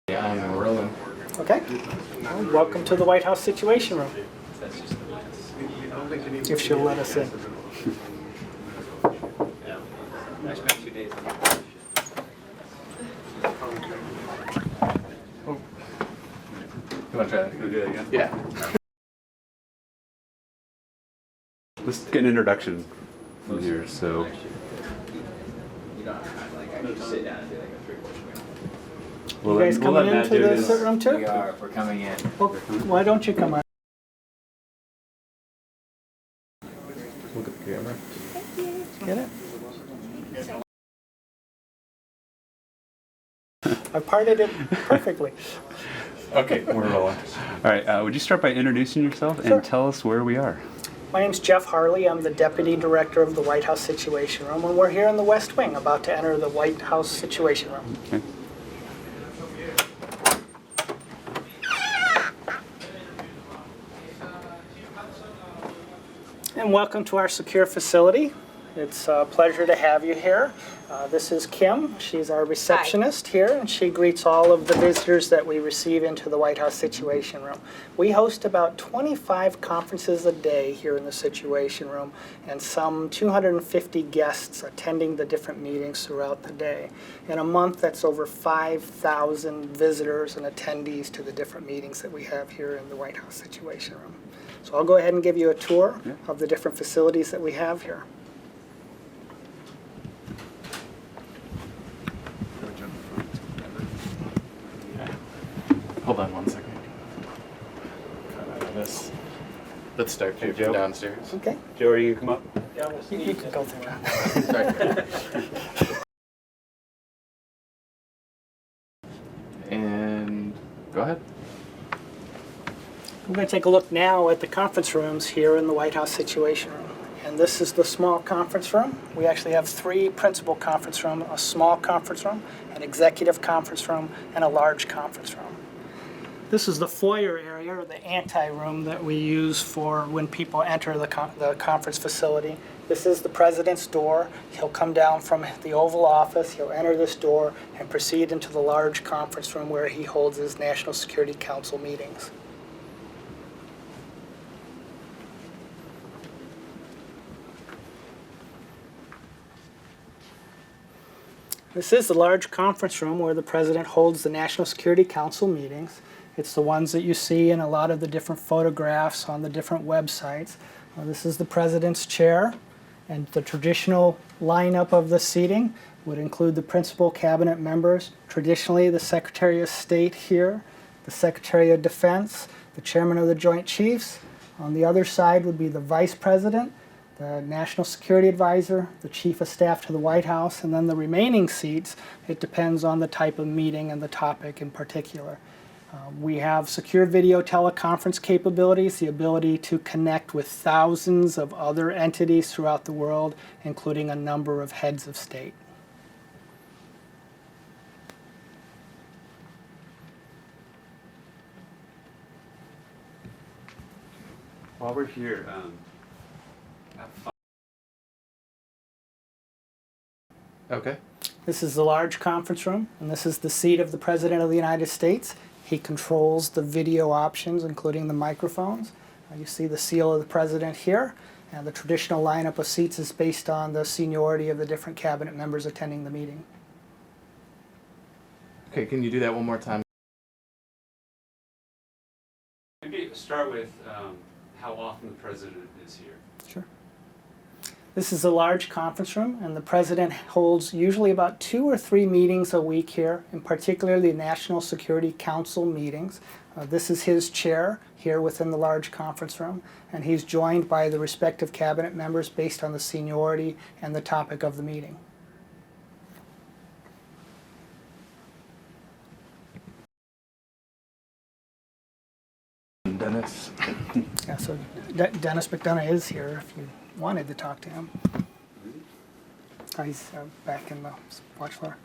Yeah, I'm rolling. Okay. Well, welcome to the White House Situation Room. If she'll let us in. You want to try that? Can we do that again? Yeah. Let's get an introduction from here. So, You guys coming into the sit room too? We're coming in. Well, why don't you come on? Look at the camera. Get it? I parted it perfectly. okay, we're rolling. All right, would you start by introducing yourself Sure. and tell us where we are? My name's Jeff Harley. I'm the Deputy Director of the White House Situation Room, and we're here in the West Wing, about to enter the White House Situation Room. Okay. And welcome to our secure facility. It's a pleasure to have you here. This is Kim. She's our receptionist here, and she greets all of the visitors that we receive into the White House Situation Room. We host about 25 conferences a day here in the Situation Room, and some 250 guests attending the different meetings throughout the day. In a month, that's over 5,000 visitors and attendees to the different meetings that we have here in the White House Situation Room. So I'll go ahead and give you a tour of the different facilities that we have here. Hold on 1 second. Let's start from downstairs. Okay? Joe, are you come up? You can go through that. And go ahead. We're going to take a look now at the conference rooms here in the White House Situation Room. And this is the small conference room. We actually have three principal conference rooms: a small conference room, an executive conference room, and a large conference room. This is the FOIA area, or the anti-room that we use for when people enter the conference facility. This is the president's door. He'll come down from the Oval Office, he'll enter this door, and proceed into the large conference room where he holds his National Security Council meetings. This is the large conference room where the President holds the National Security Council meetings. It's the ones that you see in a lot of the different photographs on the different websites. This is the President's chair, and the traditional lineup of the seating would include the principal cabinet members, traditionally the Secretary of State here, the Secretary of Defense, the Chairman of the Joint Chiefs. On the other side would be the Vice President, the National Security Advisor, the Chief of Staff to the White House, and then the remaining seats, it depends on the type of meeting and the topic in particular. We have secure video teleconference capabilities, the ability to connect with thousands of other entities throughout the world, including a number of heads of state. While we're here, Okay. This is the large conference room, and this is the seat of the President of the United States. He controls the video options, including the microphones. You see the seal of the President here, and the traditional lineup of seats is based on the seniority of the different cabinet members attending the meeting. Okay, can you do that one more time? maybe start with how often the president is here. Sure. This is a large conference room, and the President holds usually about 2 or 3 meetings a week here, in particular the National Security Council meetings. This is his chair here within the large conference room, and he's joined by the respective cabinet members based on the seniority and the topic of the meeting. Dennis. Yeah, so Dennis McDonough is here if you wanted to talk to him. He's back in the watch floor.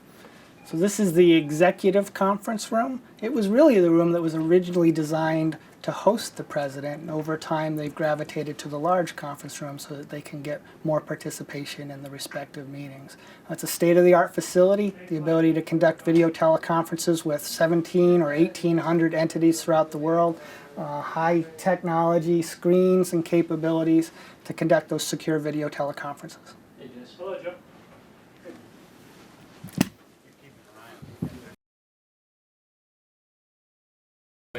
So this is the executive conference room. It was really the room that was originally designed to host the president, and over time they've gravitated to the large conference room so that they can get more participation in the respective meetings. It's a state-of-the-art facility, the ability to conduct video teleconferences with 17 or 1,800 entities throughout the world, high technology screens and capabilities to conduct those secure video teleconferences. Hello, Joe.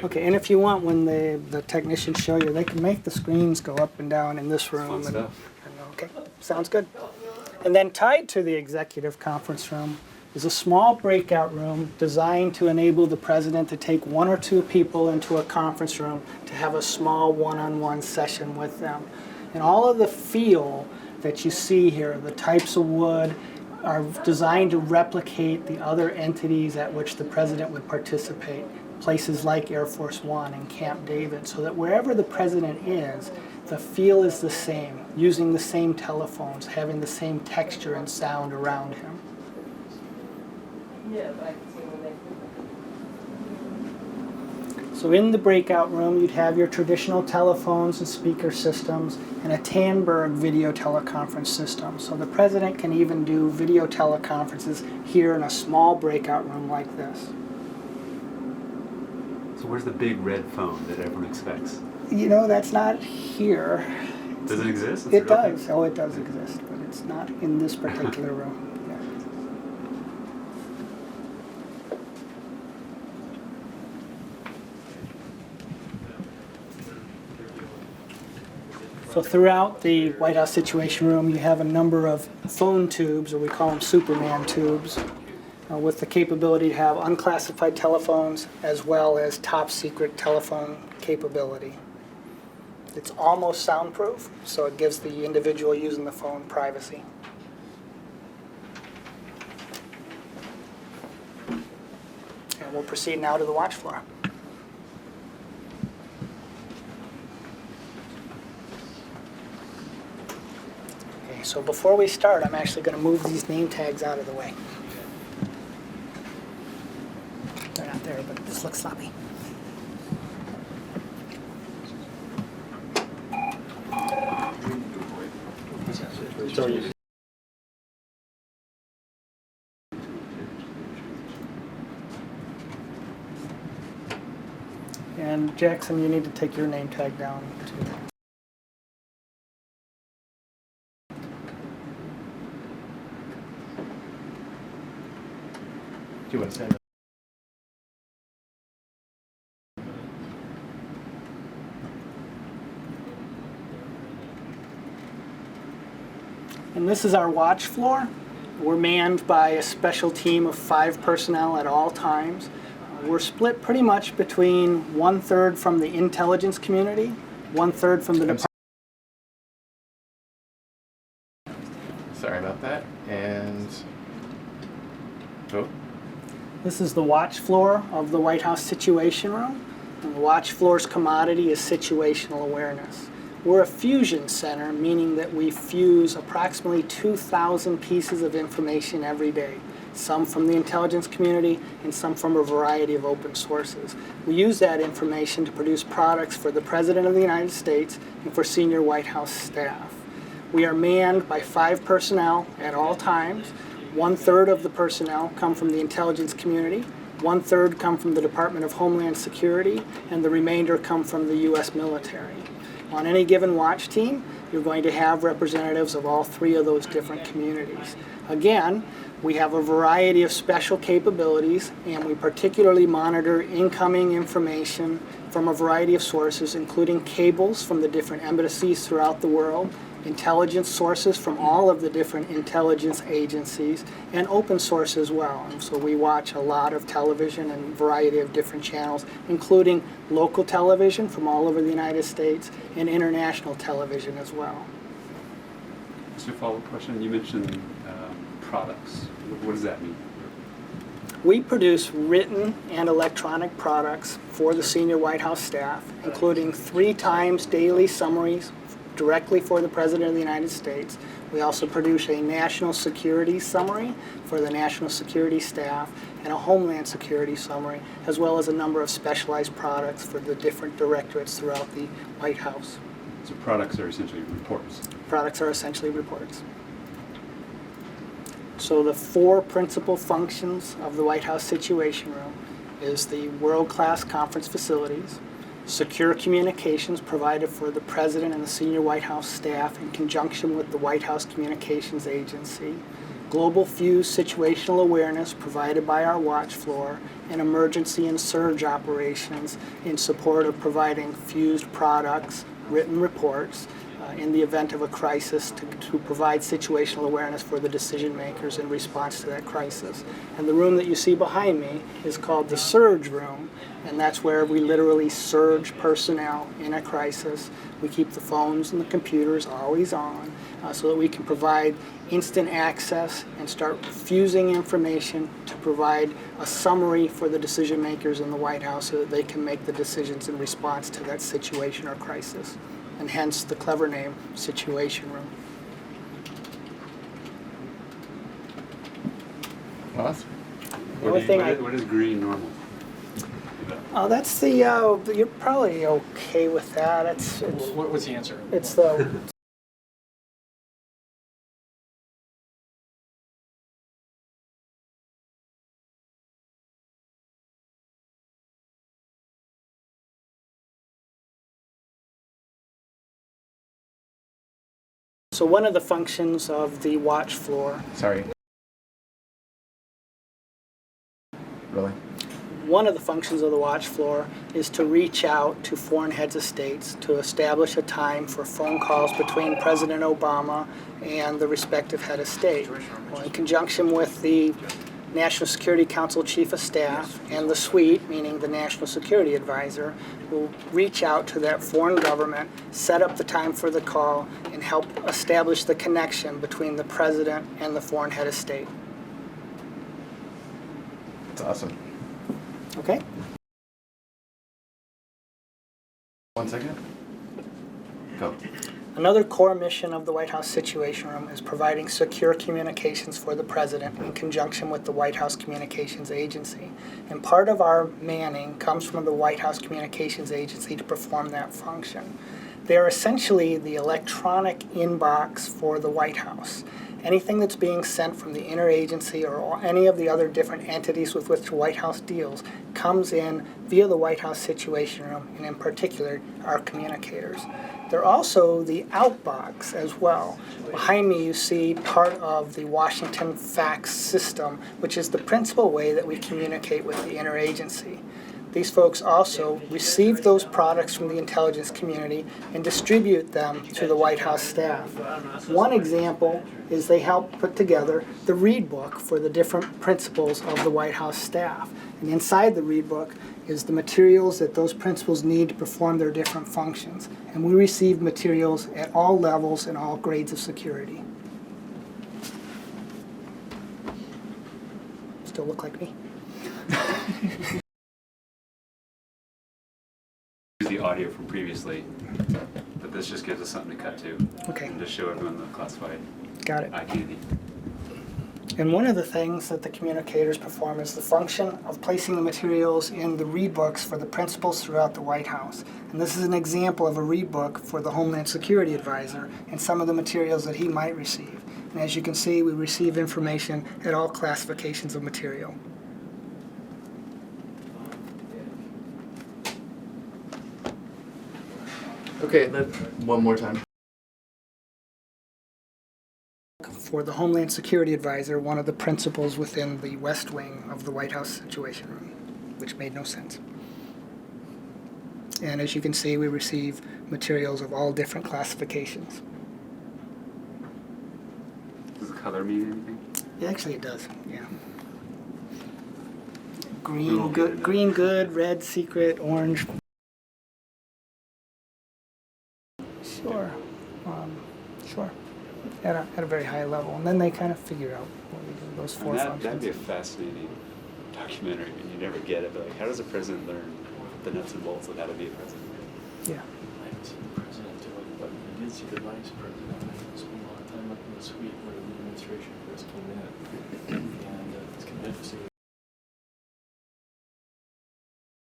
Okay, and if you want, when the technicians show you, they can make the screens go up and down in this room. Fun stuff. Okay, sounds good. And then tied to the executive conference room is a small breakout room designed to enable the president to take one or two people into a conference room to have a small one-on-one session with them. And all of the feel that you see here, the types of wood, are designed to replicate the other entities at which the president would participate. Places like Air Force One and Camp David, so that wherever the president is, the feel is the same, using the same telephones, having the same texture and sound around him. So in the breakout room, you'd have your traditional telephones and speaker systems and a Tandberg video teleconference system. So the president can even do video teleconferences here in a small breakout room like this. So where's the big red phone that everyone expects? You know, that's not here. Does it exist? It does. Oh, it does exist, but it's not in this particular room. So throughout the White House Situation Room, you have a number of phone tubes, or we call them Superman tubes, with the capability to have unclassified telephones as well as top secret telephone capability. It's almost soundproof, so it gives the individual using the phone privacy. And we'll proceed now to the watch floor. Okay, so before we start, I'm actually going to move these name tags out of the way. They're not there, but this looks sloppy. And Jackson, you need to take your name tag down too. Do you want to stand up? And this is our watch floor. We're manned by a special team of 5 personnel at all times. We're split pretty much between 1/3 from the intelligence community, 1/3 from the department. Sorry about that. And oh, This is the watch floor of the White House Situation Room. And the watch floor's commodity is situational awareness. We're a fusion center, meaning that we fuse approximately 2,000 pieces of information every day, some from the intelligence community and some from a variety of open sources. We use that information to produce products for the President of the United States and for senior White House staff. We are manned by 5 personnel at all times. 1/3 of the personnel come from the intelligence community, 1/3 come from the Department of Homeland Security, and the remainder come from the U.S. military. On any given watch team, you're going to have representatives of all 3 of those different communities. Again, we have a variety of special capabilities, and we particularly monitor incoming information from a variety of sources, including cables from the different embassies throughout the world, intelligence sources from all of the different intelligence agencies, and open source as well. And so we watch a lot of television and a variety of different channels, including local television from all over the United States and international television as well. Just a follow-up question. You mentioned products. What does that mean? We produce written and electronic products for the senior White House staff, including 3 times daily summaries directly for the President of the United States. We also produce a national security summary for the national security staff and a homeland security summary, as well as a number of specialized products for the different directorates throughout the White House. So products are essentially reports. Products are essentially reports. So the four principal functions of the White House Situation Room is the world-class conference facilities, secure communications provided for the President and the senior White House staff in conjunction with the White House Communications Agency, global fuse situational awareness provided by our watch floor, and emergency and surge operations in support of providing fused products, written reports, in the event of a crisis to provide situational awareness for the decision makers in response to that crisis. And the room that you see behind me is called the surge room, and that's where we literally surge personnel in a crisis. We keep the phones and the computers always on so that we can provide instant access and start fusing information to provide a summary for the decision makers in the White House so that they can make the decisions in response to that situation or crisis. And hence the clever name, Situation Room. Awesome. The only thing What is green normal? Oh, that's the, you're probably okay with that. What's the answer? It's the, so one of the functions of the watch floor, Sorry. Really? one of the functions of the watch floor is to reach out to foreign heads of states to establish a time for phone calls between President Obama and the respective head of state. Well, in conjunction with the National Security Council Chief of Staff and the suite, meaning the National Security Advisor, will reach out to that foreign government, set up the time for the call, and help establish the connection between the President and the foreign head of state. That's awesome. Okay? 1 second. Go. Another core mission of the White House Situation Room is providing secure communications for the President in conjunction with the White House Communications Agency. And part of our manning comes from the White House Communications Agency to perform that function. They're essentially the electronic inbox for the White House. Anything that's being sent from the interagency or any of the other different entities with which the White House deals comes in via the White House Situation Room, and in particular, our communicators. They're also the outbox as well. Behind me you see part of the Washington fax system, which is the principal way that we communicate with the interagency. These folks also receive those products from the intelligence community and distribute them to the White House staff. One example is they help put together the read book for the different principals of the White House staff. And inside the read book is the materials that those principals need to perform their different functions. And we receive materials at all levels and all grades of security. Still look like me? The audio from previously, but this just gives us something to cut to. Okay. And just show everyone the classified Got it. eye candy. And one of the things that the communicators perform is the function of placing the materials in the read books for the principals throughout the White House. And this is an example of a read book for the Homeland Security Advisor and some of the materials that he might receive. And as you can see, we receive information at all classifications of material. Okay, then one more time. For the Homeland Security Advisor, one of the principals within the West Wing of the White House Situation Room, which made no sense. And as you can see, we receive materials of all different classifications. Does the color mean anything? Yeah, actually, it does. Yeah. We Green won't get good, into green good, red secret, orange. Sure. Sure. At a very high level, and then they kind of figure out what we do, those four That'd functions. be a fascinating documentary, and you never get it. But like, how does a president learn the nuts and bolts of how to be a president? Yeah. see the president do it, but I did see the vice president. I spent a lot of time up in the suite where the administration first came in, and it's kind of interesting.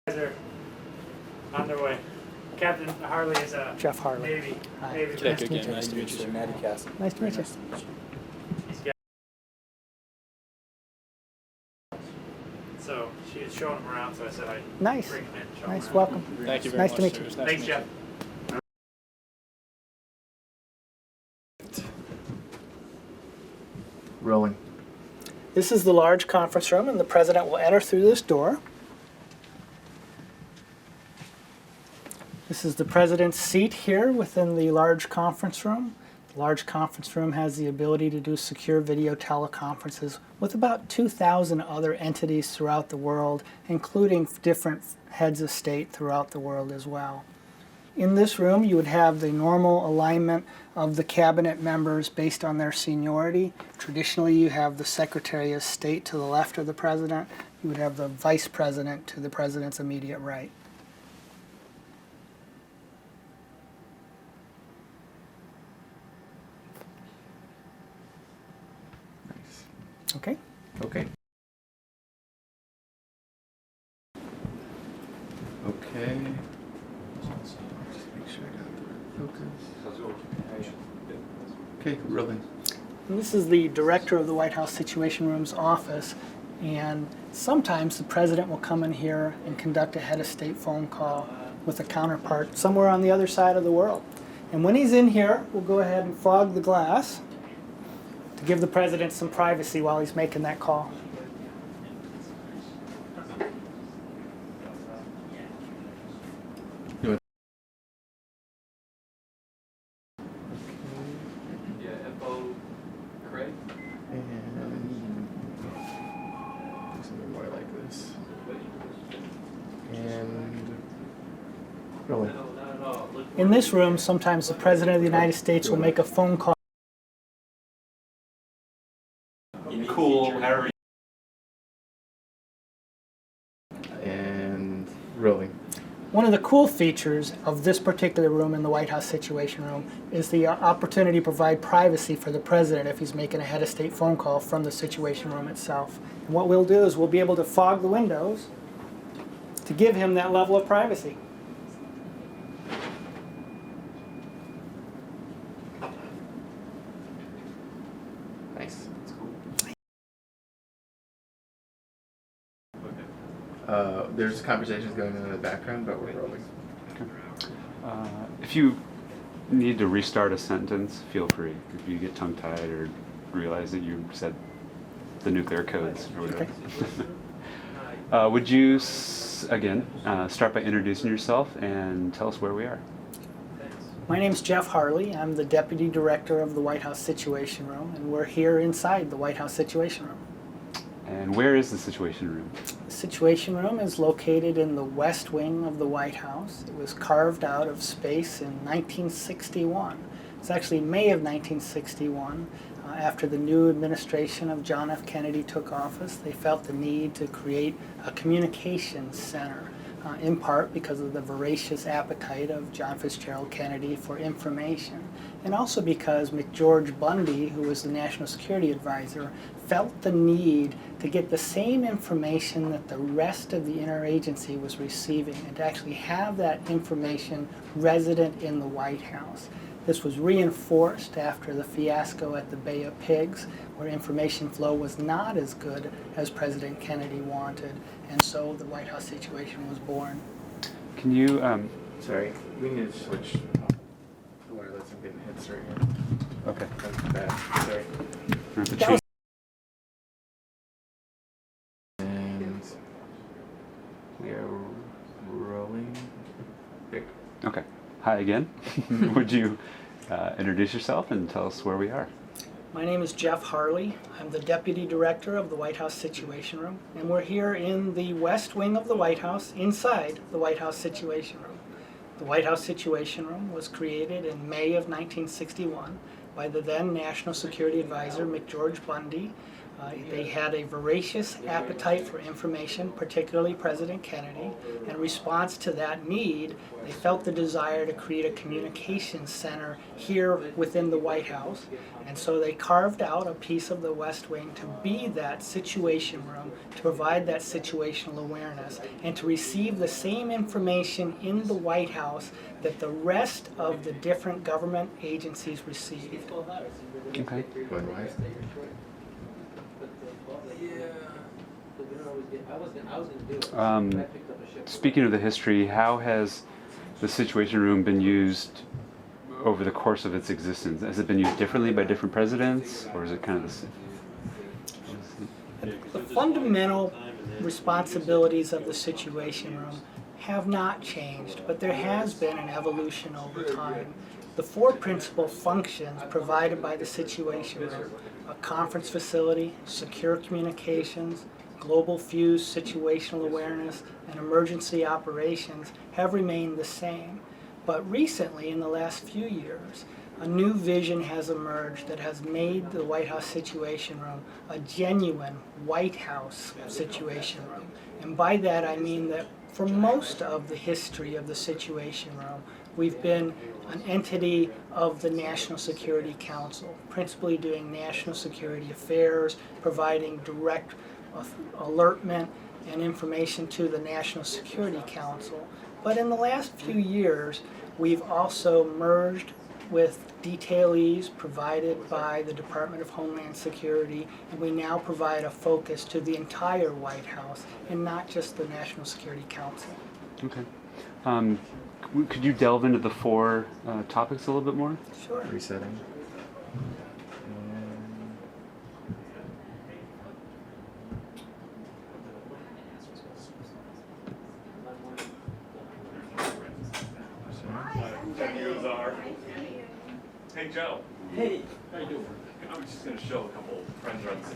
Guys are on their way. Captain Harley is a Jeff Harley. Navy. Hi. Navy. Nice to meet you. Nice to meet you, sir. Maddie Castle. Nice to meet you. He's got- So she had shown him around, so I said I'd Nice. bring him in and show Nice. him around. Welcome. Thank you very Nice much. to meet sir. you. It was nice Thanks, to Jeff. meet you. Rolling. This is the large conference room, and the president will enter through this door. This is the president's seat here within the large conference room. The large conference room has the ability to do secure video teleconferences with about 2,000 other entities throughout the world, including different heads of state throughout the world as well. In this room, you would have the normal alignment of the cabinet members based on their seniority. Traditionally, you have the Secretary of State to the left of the president. You would have the vice president to the president's immediate right. Nice. Okay? Okay. Okay. Just make sure I got the focus. Okay, rolling. And this is the director of the White House Situation Room's office, and sometimes the president will come in here and conduct a head of state phone call with a counterpart somewhere on the other side of the world. And when he's in here, we'll go ahead and fog the glass to give the president some privacy while he's making that call. Yeah, FO Craig. And do something more like this. And rolling. In this room, sometimes the president of the United States will make a phone call. Cool. How are you? And rolling. One of the cool features of this particular room in the White House Situation Room is the opportunity to provide privacy for the president if he's making a head of state phone call from the Situation Room itself. And what we'll do is we'll be able to fog the windows to give him that level of privacy. Nice. That's cool. There's conversations going on in the background, but we're rolling. If you need to restart a sentence, feel free. If you get tongue-tied or realize that you said the nuclear codes or whatever. Would you, again, start by introducing yourself and tell us where we are? My name's Jeff Harley. I'm the Deputy Director of the White House Situation Room, and we're here inside the White House Situation Room. And where is the Situation Room? The Situation Room is located in the west wing of the White House. It was carved out of space in 1961. It's actually May of 1961. After the new administration of John F. Kennedy took office, they felt the need to create a communications center, in part because of the voracious appetite of John Fitzgerald Kennedy for information, and also because McGeorge Bundy, who was the National Security Advisor, felt the need to get the same information that the rest of the interagency was receiving and to actually have that information resident in the White House. This was reinforced after the fiasco at the Bay of Pigs, where information flow was not as good as President Kennedy wanted, and so the White House Situation was born. Can you, Sorry, we need to switch the wireless. I'm getting hits right here. okay. That's bad. Sorry. That was And we are rolling. Big. Okay. Hi again. Would you introduce yourself and tell us where we are? My name is Jeff Harley. I'm the Deputy Director of the White House Situation Room, and we're here in the west wing of the White House, inside the White House Situation Room. The White House Situation Room was created in May of 1961 by the then National Security Advisor McGeorge Bundy. They had a voracious appetite for information, particularly President Kennedy. In response to that need, they felt the desire to create a communications center here within the White House. And so they carved out a piece of the West Wing to be that situation room, to provide that situational awareness, and to receive the same information in the White House that the rest of the different government agencies received. Okay. Speaking of the history, how has the Situation Room been used over the course of its existence? Has it been used differently by different presidents, or is it kind of the same? The fundamental responsibilities of the Situation Room have not changed, but there has been an evolution over time. The four principal functions provided by the Situation Room, a conference facility, secure communications, global fuse situational awareness, and emergency operations, have remained the same. But recently, in the last few years, a new vision has emerged that has made the White House Situation Room a genuine White House Situation Room. And by that I mean that for most of the history of the Situation Room, we've been an entity of the National Security Council, principally doing national security affairs, providing direct alertment and information to the National Security Council. But in the last few years, we've also merged with detailees provided by the Department of Homeland Security, and we now provide a focus to the entire White House and not just the National Security Council. Okay. Could you delve into the four topics a little bit more? Sure. Resetting. Hey Joe. Hey, how you doing? I was just going to show a couple friends around the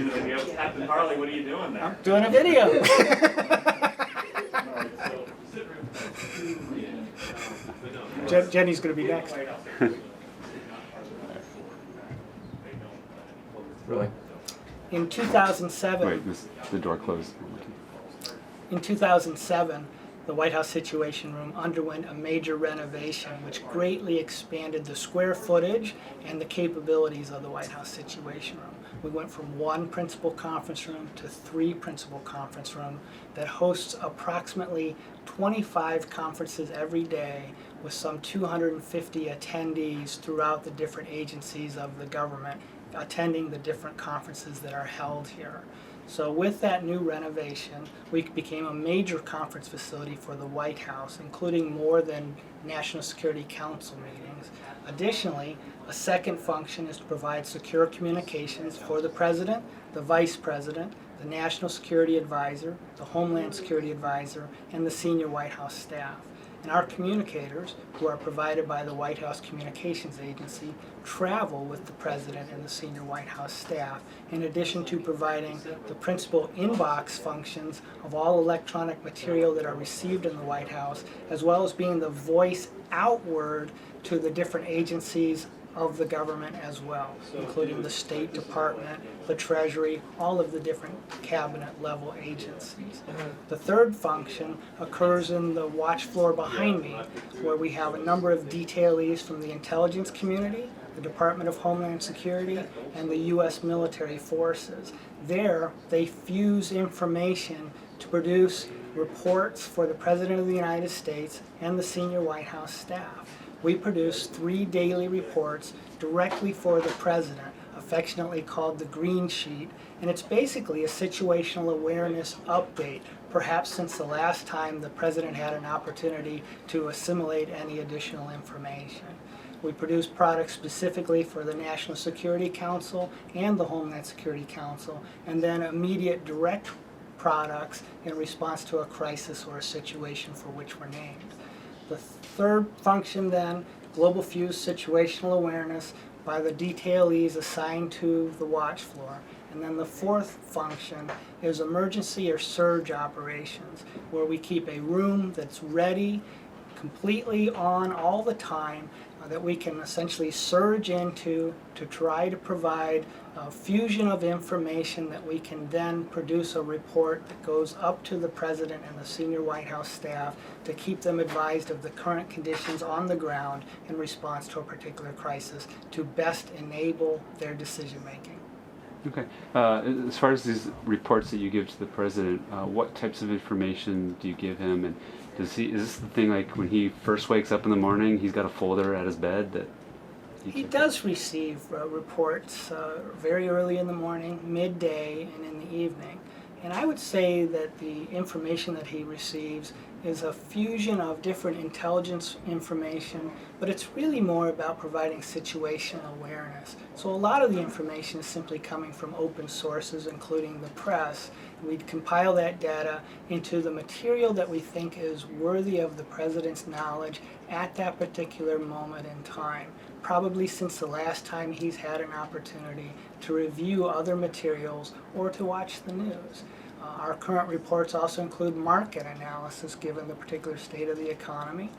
video. Captain Harley, what are you doing there? I'm doing a video. Jenny's going to be next. Really? In 2007, Wait, the door closed. In 2007, the White House Situation Room underwent a major renovation which greatly expanded the square footage and the capabilities of the White House Situation Room. We went from one principal conference room to three principal conference rooms that hosts approximately 25 conferences every day with some 250 attendees throughout the different agencies of the government attending the different conferences that are held here. So with that new renovation, we became a major conference facility for the White House, including more than National Security Council meetings. Additionally, a second function is to provide secure communications for the President, the Vice President, the National Security Advisor, the Homeland Security Advisor, and the senior White House staff. And our communicators, who are provided by the White House Communications Agency, travel with the President and the senior White House staff, in addition to providing the principal inbox functions of all electronic material that are received in the White House, as well as being the voice outward to the different agencies of the government as well, including the State Department, the Treasury, all of the different cabinet level agencies. The third function occurs in the watch floor behind me, where we have a number of detailees from the intelligence community, the Department of Homeland Security, and the U.S. military forces. There, they fuse information to produce reports for the President of the United States and the senior White House staff. We produce 3 daily reports directly for the President, affectionately called the Green Sheet, and it's basically a situational awareness update, perhaps since the last time the President had an opportunity to assimilate any additional information. We produce products specifically for the National Security Council and the Homeland Security Council, and then immediate direct products in response to a crisis or a situation for which we're named. The third function then, global fuse situational awareness by the detailees assigned to the watch floor. And then the fourth function is emergency or surge operations, where we keep a room that's ready, completely on all the time, that we can essentially surge into to try to provide a fusion of information that we can then produce a report that goes up to the President and the senior White House staff to keep them advised of the current conditions on the ground in response to a particular crisis to best enable their decision making. Okay. As far as these reports that you give to the President, what types of information do you give him? And is this the thing like when he first wakes up in the morning, he's got a folder at his bed that He does receive reports very early in the morning, midday, and in the evening. And I would say that the information that he receives is a fusion of different intelligence information, but it's really more about providing situational awareness. So a lot of the information is simply coming from open sources, including the press. We'd compile that data into the material that we think is worthy of the President's knowledge at that particular moment in time, probably since the last time he's had an opportunity to review other materials or to watch the news. Our current reports also include market analysis given the particular state of the economy.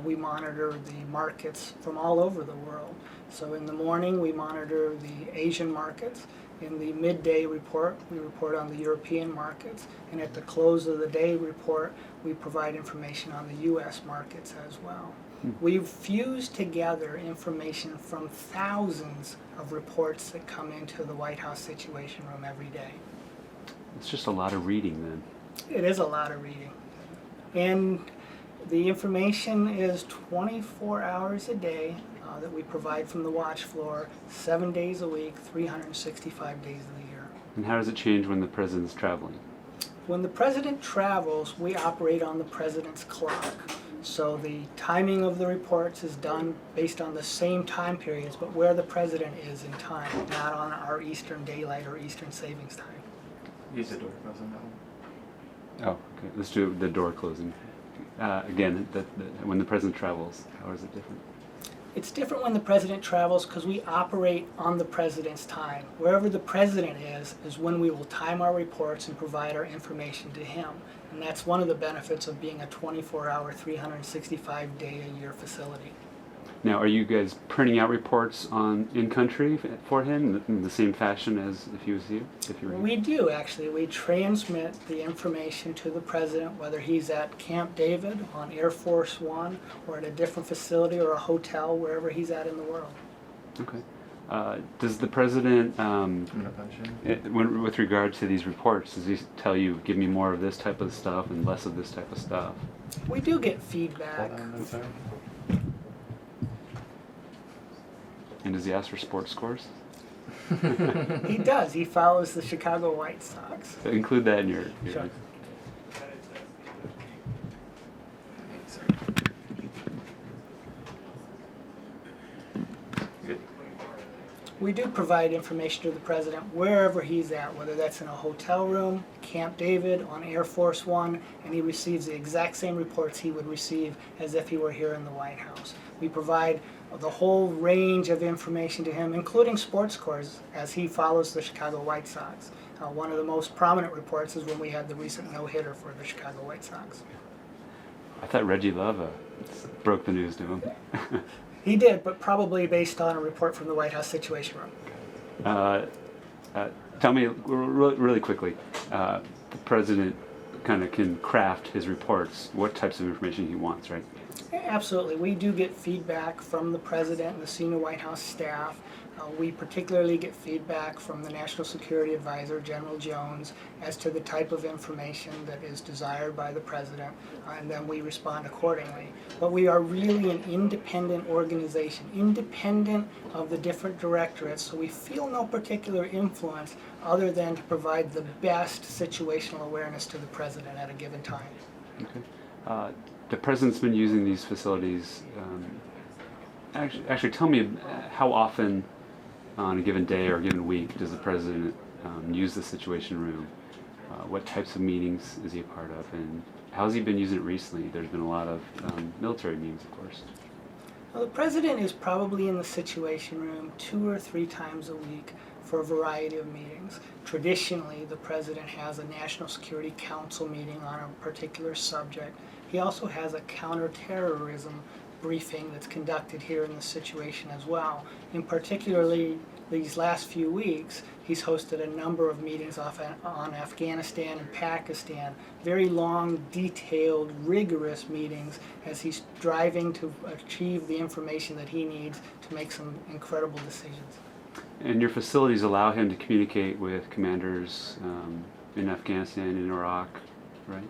We monitor the markets from all over the world. So in the morning we monitor the Asian markets. In the midday report, we report on the European markets. And at the close of the day report, we provide information on the U.S. markets as well. We've fused together information from thousands of reports that come into the White House Situation Room every day. It's just a lot of reading then. It is a lot of reading. And the information is 24 hours a day that we provide from the watch floor, 7 days a week, 365 days of the year. And how does it change when the President's traveling? When the President travels, we operate on the President's clock. So the timing of the reports is done based on the same time periods, but where the President is in time, not on our Eastern Daylight or Eastern Savings Time. Use the door closing that one. Oh, okay. Let's do the door closing. Again, when the President travels, how is it different? It's different when the President travels because we operate on the President's time. Wherever the President is when we will time our reports and provide our information to him. And that's one of the benefits of being a 24-hour, 365-day-a-year facility. Now, are you guys printing out reports in country for him in the same fashion as if he was here? If you were here? We do, actually. We transmit the information to the President, whether he's at Camp David on Air Force One or at a different facility or a hotel, wherever he's at in the world. Okay. Does the President, I'm gonna punch in. with regard to these reports, does he tell you, give me more of this type of stuff and less of this type of stuff? We do get feedback. Hold on, I'm sorry. And does he ask for sports scores? He does. He follows the Chicago White Sox. Include that in your Sure. Good. We do provide information to the President wherever he's at, whether that's in a hotel room, Camp David, on Air Force One, and he receives the exact same reports he would receive as if he were here in the White House. We provide the whole range of information to him, including sports scores, as he follows the Chicago White Sox. One of the most prominent reports is when we had the recent no-hitter for the Chicago White Sox. I thought Reggie Love broke the news to him. He did, but probably based on a report from the White House Situation Room. Tell me really quickly, the President kind of can craft his reports, what types of information he wants, right? Absolutely. We do get feedback from the President and the senior White House staff. We particularly get feedback from the National Security Advisor, General Jones, as to the type of information that is desired by the President, and then we respond accordingly. But we are really an independent organization, independent of the different directorates, so we feel no particular influence other than to provide the best situational awareness to the President at a given time. Okay. The President's been using these facilities. Actually, tell me how often on a given day or a given week does the President use the Situation Room? What types of meetings is he a part of? And how has he been using it recently? There's been a lot of military meetings, of course. Well, the President is probably in the Situation Room 2 or 3 times a week for a variety of meetings. Traditionally, the President has a National Security Council meeting on a particular subject. He also has a counterterrorism briefing that's conducted here in the situation as well. In particularly these last few weeks, he's hosted a number of meetings on Afghanistan and Pakistan, very long, detailed, rigorous meetings as he's striving to achieve the information that he needs to make some incredible decisions. And your facilities allow him to communicate with commanders in Afghanistan and Iraq, right?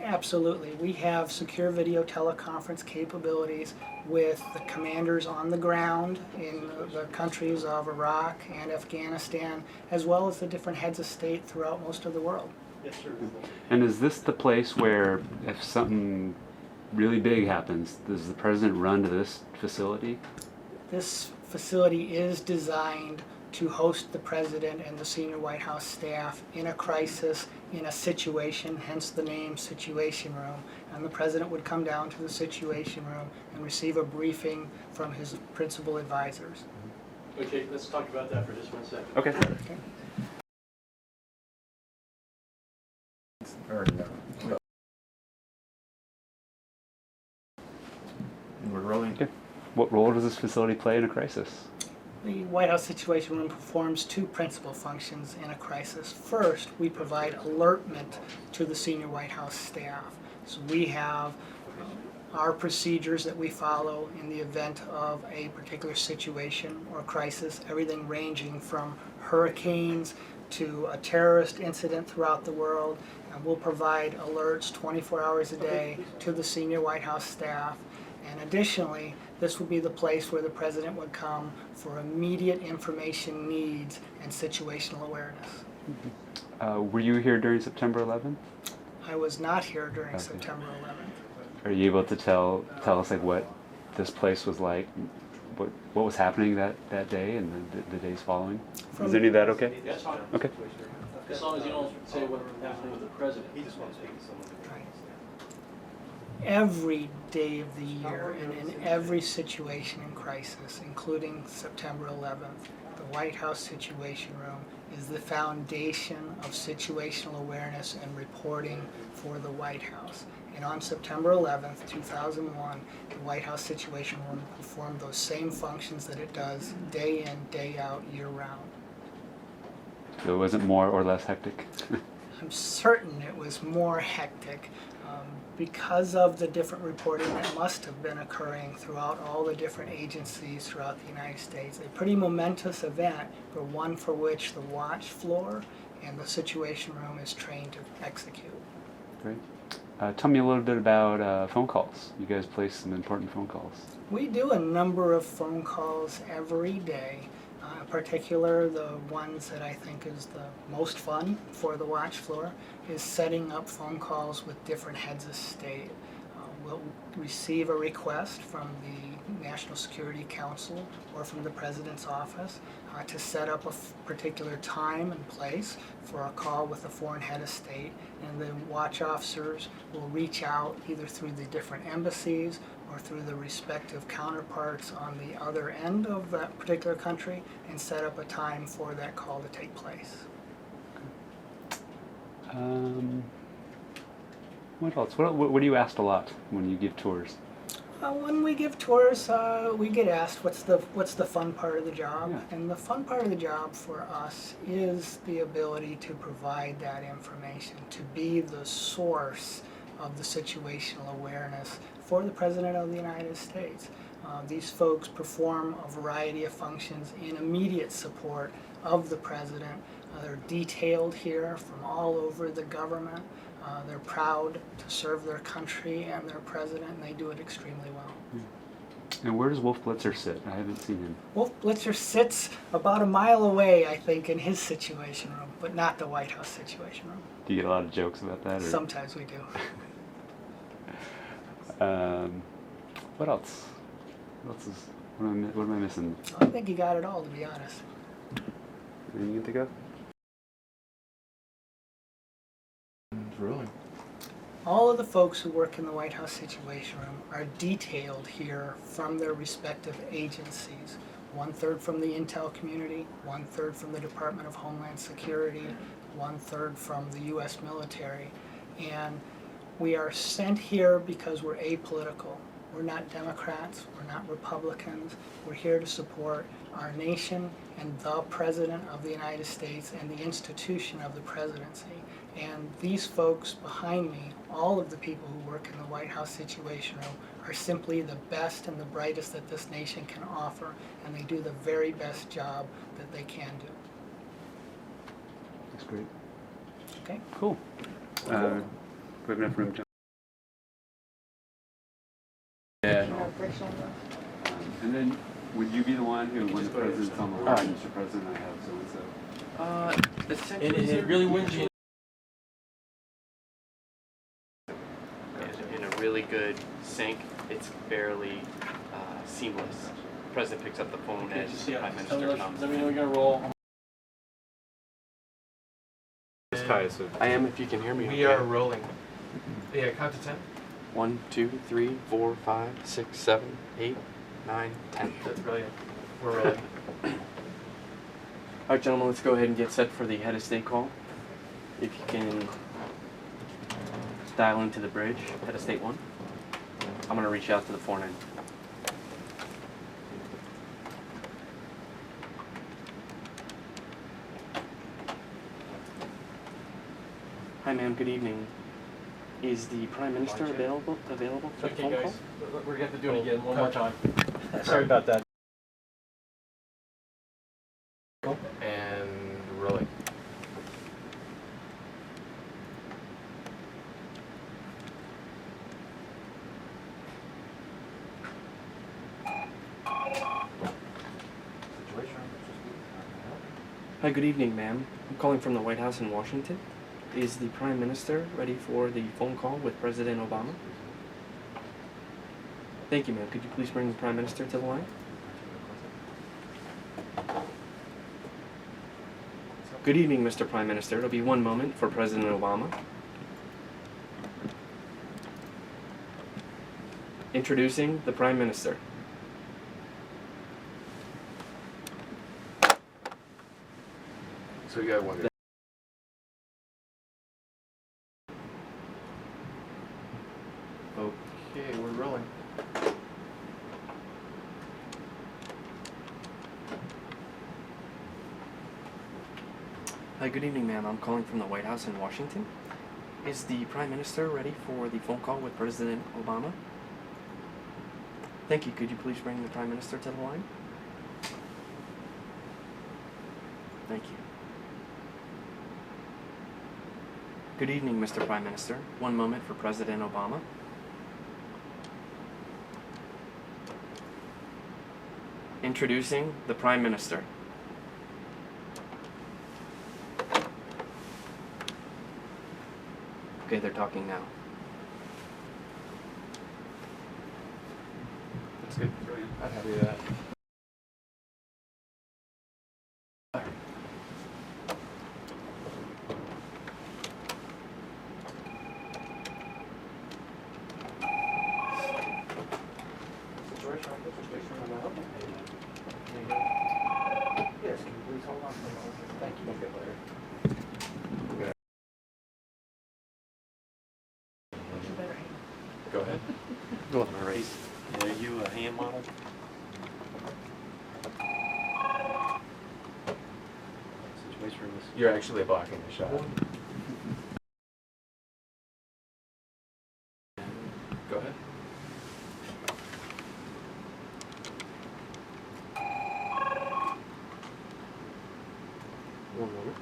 Absolutely. We have secure video teleconference capabilities with the commanders on the ground in the countries of Iraq and Afghanistan, as well as the different heads of state throughout most of the world. Yes, sir. And is this the place where if something really big happens, does the president run to this facility? This facility is designed to host the president and the senior White House staff in a crisis, in a situation, hence the name Situation Room. And the president would come down to the Situation Room and receive a briefing from his principal advisors. Okay, let's talk about that for just 1 second. Okay. Okay. Or no. And we're rolling. Okay. What role does this facility play in a crisis? The White House Situation Room performs two principal functions in a crisis. First, we provide alertment to the senior White House staff. So we have our procedures that we follow in the event of a particular situation or crisis, everything ranging from hurricanes to a terrorist incident throughout the world. And we'll provide alerts 24 hours a day to the senior White House staff. And additionally, this would be the place where the president would come for immediate information needs and situational awareness. Were you here during September 11th? I was not here during Okay. September 11th. Are you able to tell us like what this place was like, what was happening that day and the days following? Is any of that okay? That's fine. Okay. As long as you don't say what happened with the president. He just wants to speak to someone. Right. Every day of the year and in every situation in crisis, including September 11th, the White House Situation Room is the foundation of situational awareness and reporting for the White House. And on September 11th, 2001, the White House Situation Room performed those same functions that it does day in, day out, year-round. So it wasn't more or less hectic? I'm certain it was more hectic because of the different reporting that must have been occurring throughout all the different agencies throughout the United States. A pretty momentous event, but one for which the watch floor and the Situation Room is trained to execute. Great. Tell me a little bit about phone calls. You guys place some important phone calls. We do a number of phone calls every day. In particular, the ones that I think is the most fun for the watch floor is setting up phone calls with different heads of state. We'll receive a request from the National Security Council or from the President's office to set up a particular time and place for a call with a foreign head of state, and the watch officers will reach out either through the different embassies or through the respective counterparts on the other end of that particular country and set up a time for that call to take place. What else? What do you asked a lot when you give tours? When we give tours, we get asked what's the fun part of the job, Yeah. and the fun part of the job for us is the ability to provide that information, to be the source of the situational awareness for the President of the United States. These folks perform a variety of functions in immediate support of the President. They're detailed here from all over the government. They're proud to serve their country and their president, and they do it extremely well. And where does Wolf Blitzer sit? I haven't seen him. Wolf Blitzer sits about a mile away, I think, in his Situation Room, but not the White House Situation Room. Do you get a lot of jokes about that? Or? Sometimes we do. What else? What am I missing? I think you got it all, to be honest. Anything you can think of? It's rolling. All of the folks who work in the White House Situation Room are detailed here from their respective agencies. 1/3 from the intel community, 1/3 from the Department of Homeland Security, 1/3 from the U.S. military. And we are sent here because we're apolitical. We're not Democrats, we're not Republicans. We're here to support our nation and the President of the United States and the institution of the presidency. And these folks behind me, all of the people who work in the White House Situation Room, are simply the best and the brightest that this nation can offer, and they do the very best job that they can do. That's great. Okay? Cool. We have enough room, John. Yeah. And then, would you be the one who, when the president's on the line, Mr. President, I have so-and-so? And it really wouldn't be in a really good sync. It's fairly seamless. The president picks up the phone as the prime minister comes. Let me know you're gonna roll. It's Kai, so I am, if you can hear me. We okay. are rolling. Yeah, count to 10. 1, 2, 3, 4, 5, 6, 7, 8, 9, 10. That's brilliant. We're rolling. All right, gentlemen, let's go ahead and get set for the head of state call. If you can dial into the bridge, head of state 1. I'm going to reach out to the 4-9. Hi, ma'am. Good evening. Is the Prime Minister available for the Okay, phone guys. call? We're gonna have to do it again one more time. Sorry about that. And rolling. Hi, good evening, ma'am. I'm calling from the White House in Washington. Is the Prime Minister ready for the phone call with President Obama? Thank you, ma'am. Could you please bring the Prime Minister to the line? Good evening, Mr. Prime Minister. It'll be one moment for President Obama. Introducing the Prime Minister. So we got one. Okay, we're rolling. Hi, good evening, ma'am. I'm calling from the White House in Washington. Is the Prime Minister ready for the phone call with President Obama? Thank you. Could you please bring the Prime Minister to the line? Thank you. Good evening, Mr. Prime Minister. One moment for President Obama. Introducing the Prime Minister. Okay, they're talking now. that's good. Brilliant. I'm happy with that. Yes, can you please hold on for a moment? Thank you. Go ahead. Go on, race. Are you a hand model? Situation room is. You're actually blocking the shot. Go ahead. One moment.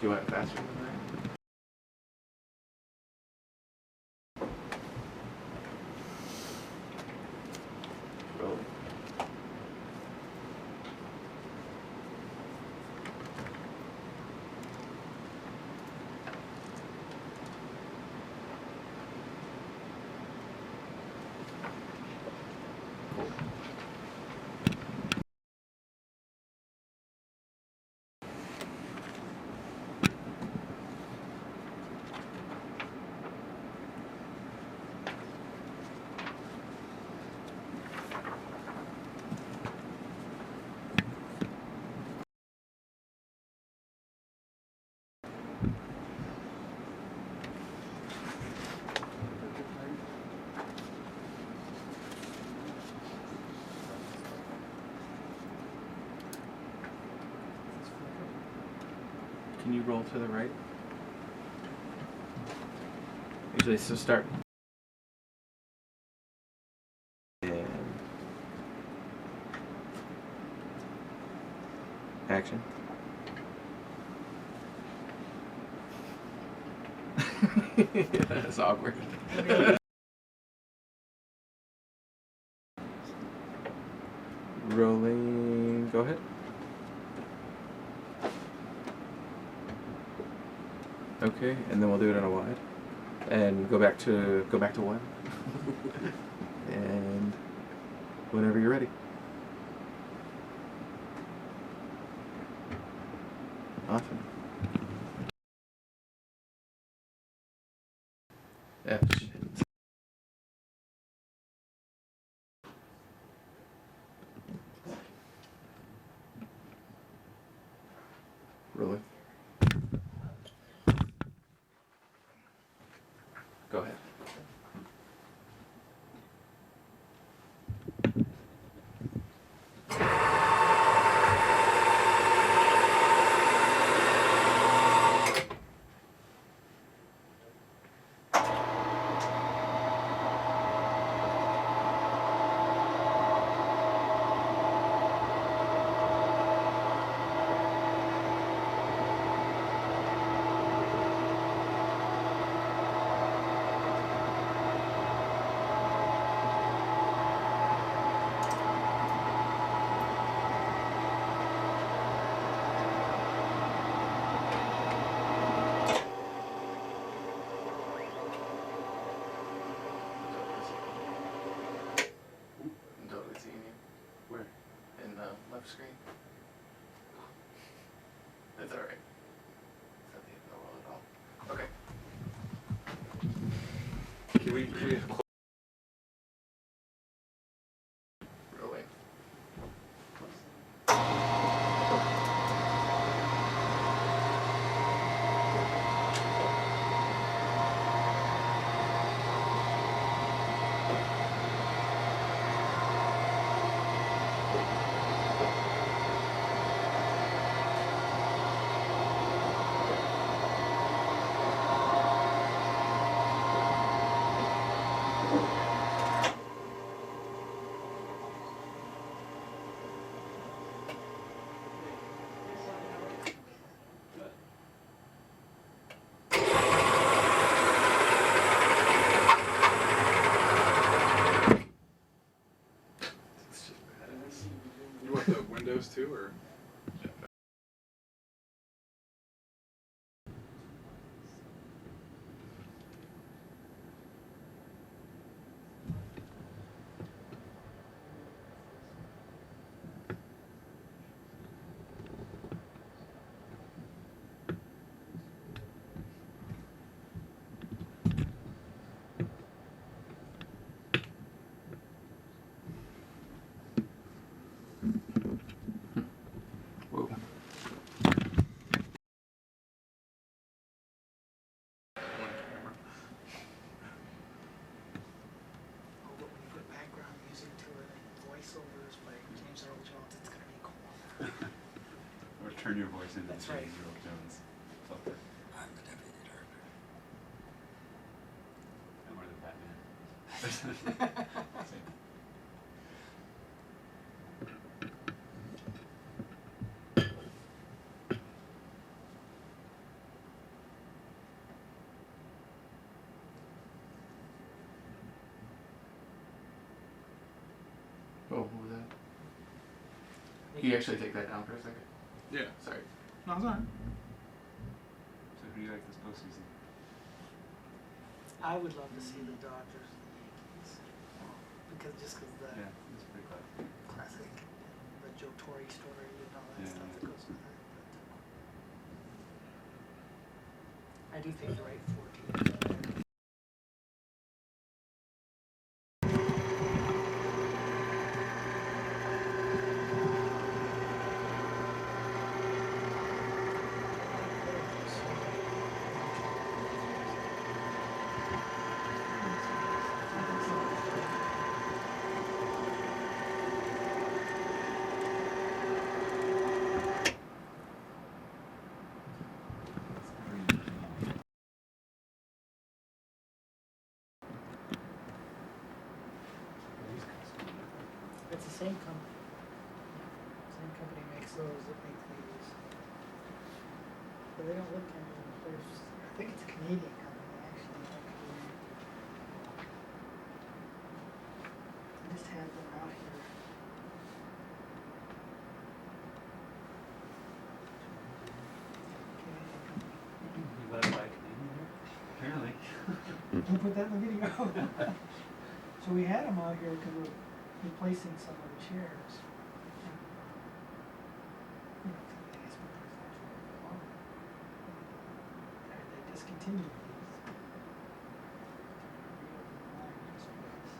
you want it faster than that? Rolling. Can you roll to the right? Usually, so start. And action. That's awkward. Rolling. Go ahead. Okay, and then we'll do it on a wide, and go back to one, and whenever you're ready. Awesome. Action. Rolling. Go ahead. I'm totally seeing you. Where? In the left screen. That's alright. It's not the end of the world at all. Okay. Can we Rolling. You want the windows too, or? Whoa. But when you put background music to it and voiceovers by James Earl Jones, it's gonna be cool. Or turn your voice into That's right. James Earl Jones. Okay. I'm the deputy director. And we're the Batman. Can you actually take that down for a second? Yeah. Sorry. No, it's alright. So who do you like this postseason? I would love to see the Dodgers and the Yankees. Because the Yeah, it's pretty classic. classic, and the Joe Torre story and all that Yeah, stuff yeah. that goes with it. But I do think the right 4 teams are there. It's the same company. Same company makes those that make these. But they don't look any. I think it's a Canadian company actually. I just had them out here. Canadian company. You let it by Canadian there? Apparently. We'll put that in the video. So we had them out here because we're replacing some of the chairs. You know, today's presidential law. They discontinued these. Reopened the line just because.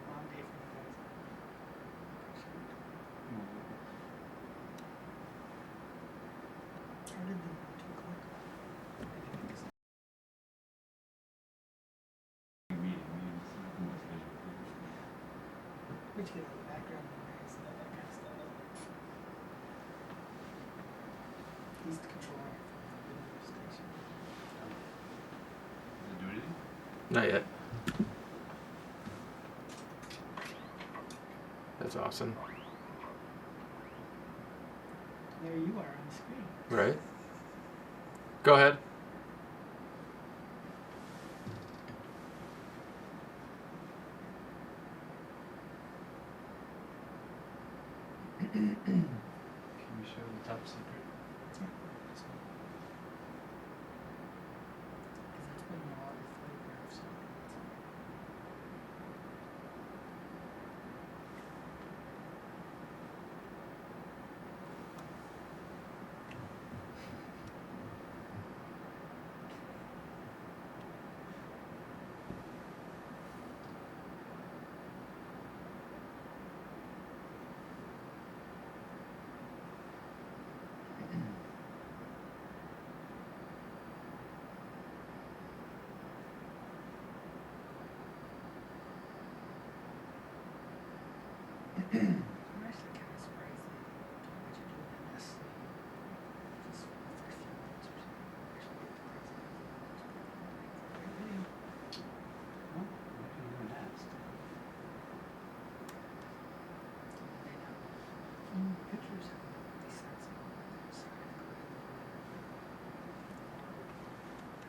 Long day for you guys. How did the 2 o'clock? Which get all the background noise and all that kind of stuff. He's controlling it from the video station. Does it do anything? Not yet. That's awesome. There you are on the screen. Right? Go ahead. Can we show the top secret? Because there's been a lot of photographs of it. I'm actually kind of surprised they told me to do it in this. Just for the first few minutes or so. Actually, get the president. Great video. Well, what can you even ask? They know. The pictures have really sensible on their side.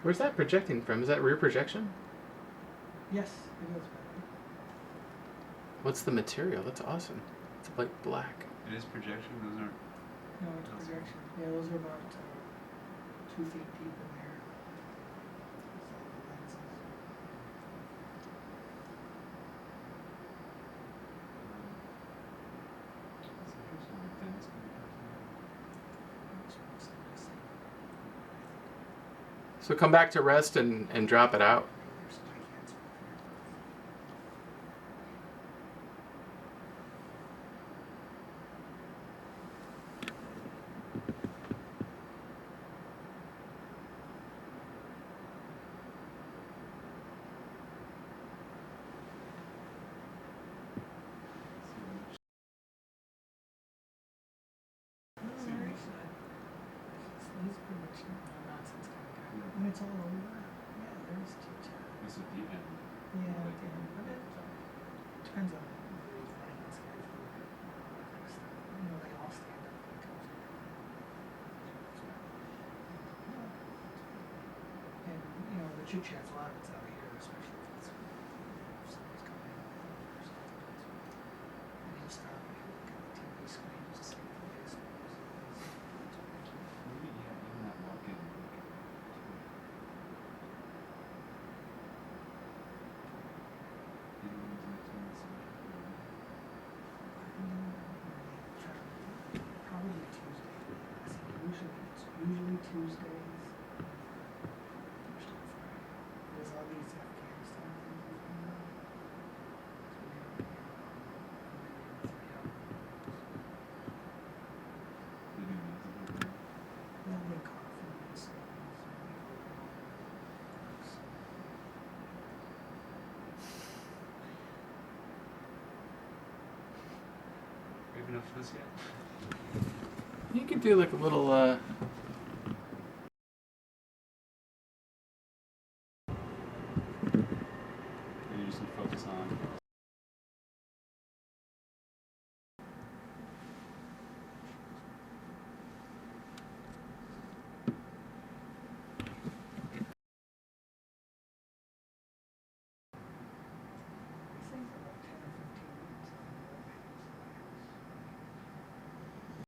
Where's that projecting from? Is that rear projection? Yes, it goes better. What's the material? That's awesome. It's like black. It is projection, those aren't. No, it's projection. Yeah, those are about 2 feet deep in there. It's all the lenses. Here's one of the things. Which looks nice. So come back to rest and drop it out. There's some big hands over there. He's pretty much no nonsense kind of guy. And it's all over. Yeah, there's Chicha. This is the end. Yeah, at the end. But it depends on where he's running his guy through. All that kind of stuff. You know, they all stand up when it comes in. chit chats, a lot of it's out here, especially if somebody's coming in. And he'll stop and he'll look at the TV screen just to see what it is. Maybe, yeah, even that walk-in. Probably Tuesday. Usually Tuesdays. Thursday, Friday. There's all these Afghanistan things going on. They'll make coffee and stuff. We have enough of this yet? You could do like a little